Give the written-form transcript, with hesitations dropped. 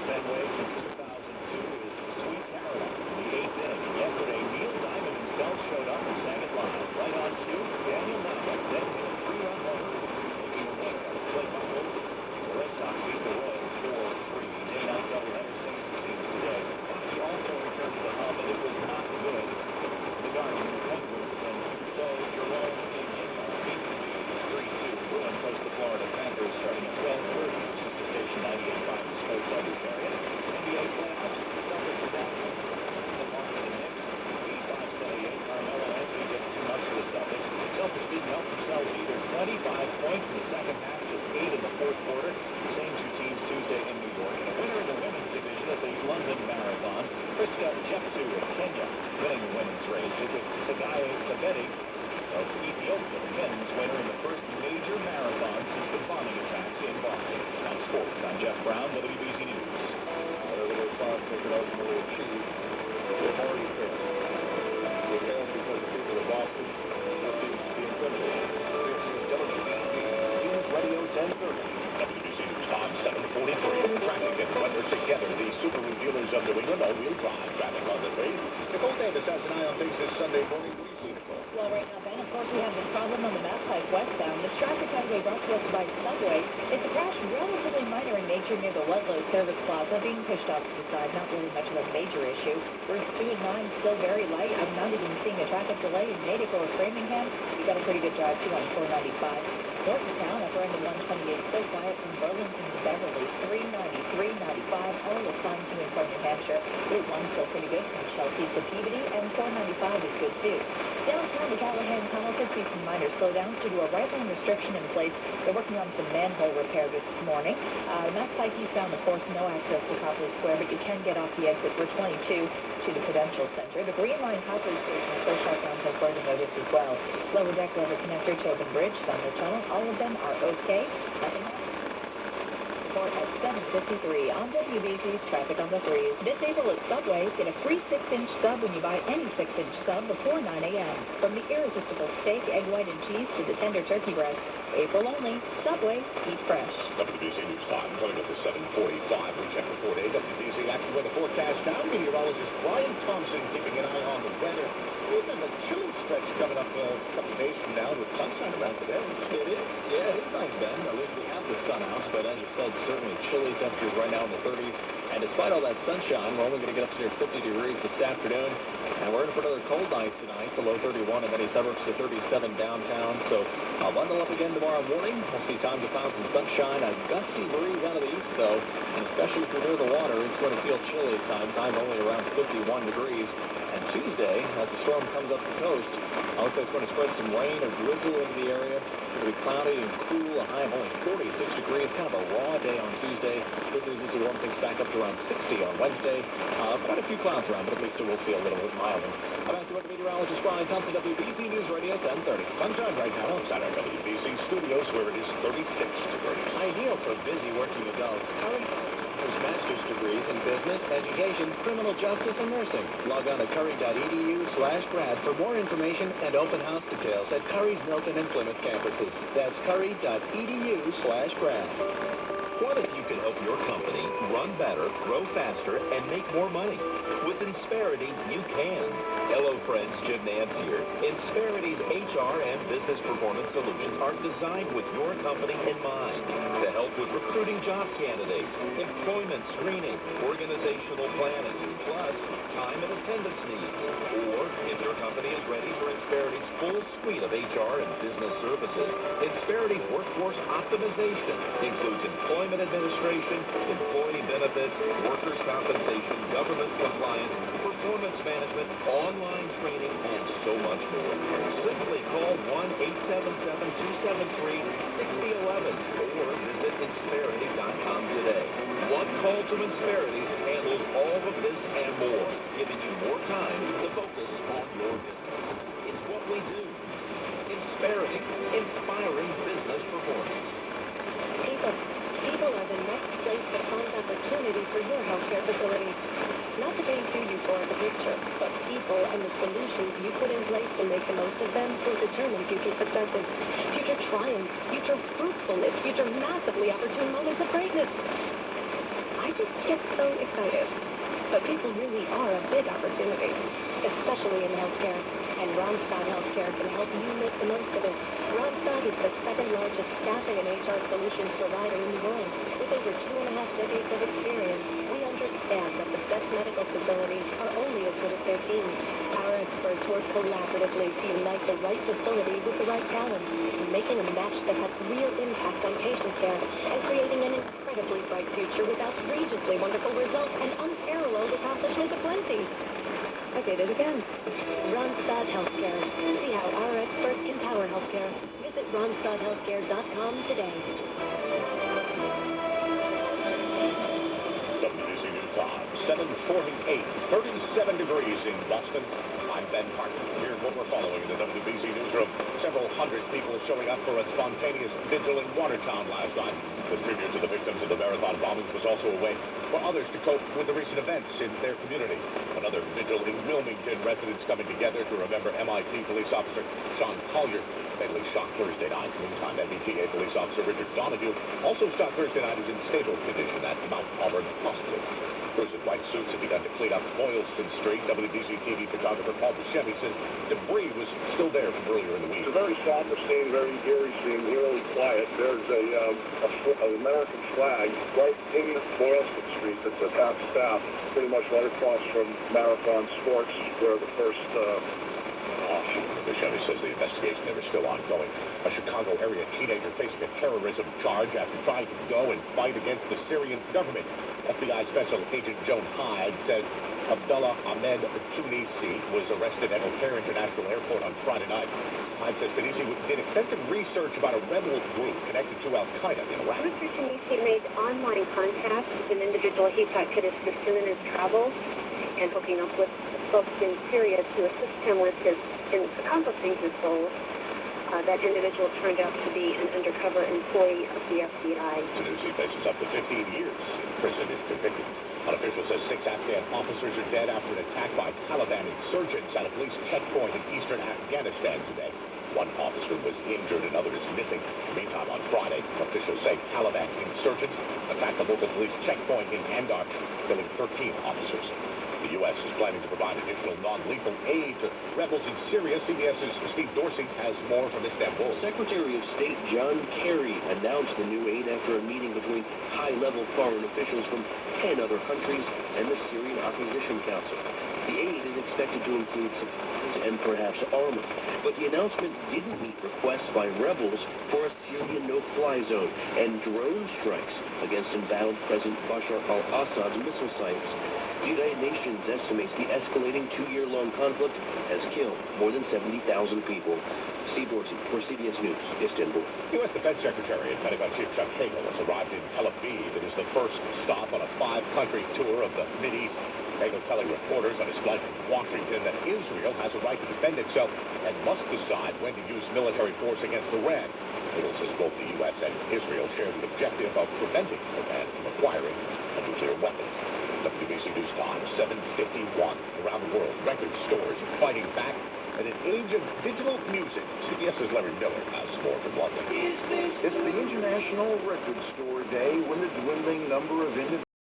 Fenway since 2002 is Sweet Caroline in the 8th inning. And yesterday, Neil Diamond himself showed up and sang it live. Right on cue, Daniel Nava then hit a 3-run homer, making a winner at the plate by Wilson. The Red Sox beat the Royals 4-3. Day-night doubleheader saves the teams today. Hockey also returned to the hub, and it was not good. The Guardian, the Penguins, and though Jerome beat the 3-2 Bruins host the Florida Panthers starting at 12:30. Sister station 98.5 Sports Outlook area. NBA playoffs, Celtics are down the mark of the Knicks. 85-78. Carmelo Anthony just too much for the Celtics. The Celtics didn't help themselves either. 25 points in the second half, just 8 in the fourth quarter. Same two teams Tuesday in New York. And a winner in the women's division at the London Marathon. Priska Jeptu of Kenya winning the women's race. It was Tsagaye Becket of Ethiopia, the men's winner in the first major marathon since the bombing attacks in Boston. On sports, I'm Jeff Brown, WBC News. Whatever their thoughts they could ultimately achieve, they've already failed. They failed because the people of Boston seems to be intimidated. This is WBC News Radio 1030. WBC News Time 7:43. Traffic and weather together. The Subaru dealers of New England all-wheel drive. Traffic on the face. Nicole Davis has an eye on things this Sunday morning. What do you see, Nicole? Well, right now, Ben, of course, we have this problem on the Pike westbound. This traffic highway brought to us by Subway. It's a crash relatively minor in nature near the Ludlow Service Plaza, being pushed off to the side. Not really much of a major issue. Routes 2 and 9 still very light. I'm not even seeing a traffic delay in Natick or Framingham. You got a pretty good drive, too, on 495. North of town, upper end of 128, still quiet from Burlington to Beverly. 390, 395, all is fine, too, in New Hampshire. Route 1 still pretty good from Chelsea to Peabody, and 495 is good, too. Downtown, the Callahan Tunnel could see some minor slowdowns due to a right-lane restriction in place. They're working on some manhole repair this morning. Mass Pike eastbound, of course, no access to Copley Square, but you can get off the exit for 22 to the Prudential Center. The Green Line Copley Station is still shut down until further notice as well. Lower deck level connector, Tobin Bridge, Sumner Tunnel, all of them are okay. Nothing else. At 7:53 on WBC's Traffic on the 3s. This April at Subway, get a free 6-inch sub when you buy any 6-inch sub before 9 a.m. From the irresistible steak, egg white, and cheese to the tender turkey breast. April only. Subway, eat fresh. WBC News Time coming up to 7:45. We check the 4-day WBC action weather forecast now. Meteorologist Brian Thompson keeping an eye on the weather. We've got a chilly stretch coming up a couple of days from now with sunshine around today. It is. Yeah, it is nice, Ben. At least we have the sun out, but as you said, certainly chilly temperatures right now in the 30s. And despite all that sunshine, we're only going to get up to near 50 degrees this afternoon. And we're in for another cold night tonight, the low 31 in many suburbs to 37 downtown. So I'll bundle up again tomorrow morning. We'll see times of clouds and sunshine. A gusty breeze out of the east, though. And especially if you're near the water, it's going to feel chilly at times. I'm only around 51 degrees. And Tuesday, as the storm comes up the coast, it looks like it's going to spread some rain or drizzle into the area. It'll be cloudy and cool, a high of only 46 degrees. Kind of a raw day on Tuesday. Good news is it'll warm things back up to around 60 on Wednesday. Quite a few clouds around, but at least it will feel a little bit milder. I'm back to weather meteorologist Brian Thompson, WBC News Radio 1030. Sunshine right now outside our WBC studios where it is 36 degrees. Ideal for busy working adults. Curry offers master's degrees in business, education, criminal justice, and nursing. Log on to curry.edu/grad for more information and open house details at Curry's Milton and Plymouth campuses. That's curry.edu/grad. What if you could help your company run better, grow faster, and make more money? With Insperity, you can. Hello, friends. Jim Nance here. Insperity's HR and business performance solutions are designed with your company in mind to help with recruiting job candidates, employment screening, organizational planning, plus time and attendance needs. Or if your company is ready for Insperity's full suite of HR and business services, Insperity Workforce Optimization includes employment administration, employee benefits, workers' compensation, government compliance, performance management, online training, and so much more. Simply call 1-877-273-6011 or visit Insperity.com today. One call to Insperity handles all of this and more, giving you more time to focus on your business. It's what we do. Insperity, inspiring business performance. People are the next place to find opportunity for your healthcare facility. Not to paint too euphoric a picture, but people and the solutions you put in place to make the most of them will determine future successes, future triumphs, future fruitfulness, future massively opportune moments of greatness. I just get so excited. But people really are a big opportunity, especially in healthcare. And Randstad Healthcare can help you make the most of it. Randstad is the second largest staffing and HR solutions provider in the world. With over 2.5 decades of experience, we understand that the best medical facilities are only as good as their teams. Our experts work collaboratively to unite the right facility with the right talent, making a match that has real impact on patient care and creating an incredibly bright future with outrageously wonderful results and unparalleled accomplishments aplenty. I did it again. Randstad Healthcare. See how our experts can power healthcare. Visit randstadhealthcare.com today. WBC News Time, 7:48, 37 degrees in Boston. I'm Ben Parker. Here's what we're following in the WBC newsroom. Several hundred people showing up for a spontaneous vigil in Watertown last night. The tribute to the victims of the marathon bombings was also a way for others to cope with the recent events in their community. Another vigil in Wilmington, residents coming together to remember MIT police officer Sean Collier, fatally shot Thursday night. Meantime, MBTA police officer Richard Donahue, also shot Thursday night, is in stable condition at Mount Auburn Hospital. Crews in white suits have begun to clean up Boylston Street. WBC TV photographer Paul Buscemi says debris was still there from earlier in the week. It's a very somber scene, very eerie scene, eerily quiet. There's an American flag right in Boylston Street that's at half staff, pretty much right across from Marathon Sports, where the first... Buscemi says the investigation there is still ongoing. A Chicago area teenager facing a terrorism charge after trying to go and fight against the Syrian government. FBI Special Agent Joan Hyde says Abdullah Ahmed Tunisi was arrested at O'Hare International Airport on Friday night. Hyde says Tunisi did extensive research about a rebel group connected to Al-Qaeda in Iraq. Mr. Tunisi made online contact with an individual he thought could assist him in his travels and hooking up with folks in Syria to assist him with in accomplishing his goals. That individual turned out to be an undercover employee of the FBI. Tunisi faces up to 15 years in prison if convicted. An official says 6 Afghan officers are dead after an attack by Taliban insurgents at a police checkpoint in eastern Afghanistan today. One officer was injured and another is missing. Meantime, on Friday, officials say Taliban insurgents attacked a local police checkpoint in Andar, killing 13 officers. The U.S. is planning to provide additional non-lethal aid to rebels in Syria. CBS's Steve Dorsey has more from Istanbul. Secretary of State John Kerry announced the new aid after a meeting between high-level foreign officials from 10 other countries and the Syrian Opposition Council. The aid is expected to include supplies and perhaps armor, but the announcement didn't meet requests by rebels for a Syrian no-fly zone and drone strikes against embattled President Bashar al-Assad's missile sites. The United Nations estimates the escalating 2-year-long conflict has killed more than 70,000 people. Steve Dorsey for CBS News, Istanbul. U.S. Defense Secretary and Pentagon Chief Chuck Hagel has arrived in Tel Aviv. It is the first stop on a 5-country tour of the Mideast. Hagel telling reporters on his flight from Washington that Israel has a right to defend itself and must decide when to use military force against Iran. Hagel says both the U.S. and Israel share the objective of preventing Iran from acquiring a nuclear weapon. WBC News Time, 7:51. Around the world, record stores are fighting back. In an age of digital music, CBS's Larry Miller has more from London. It's the International Record Store Day when the dwindling number of independent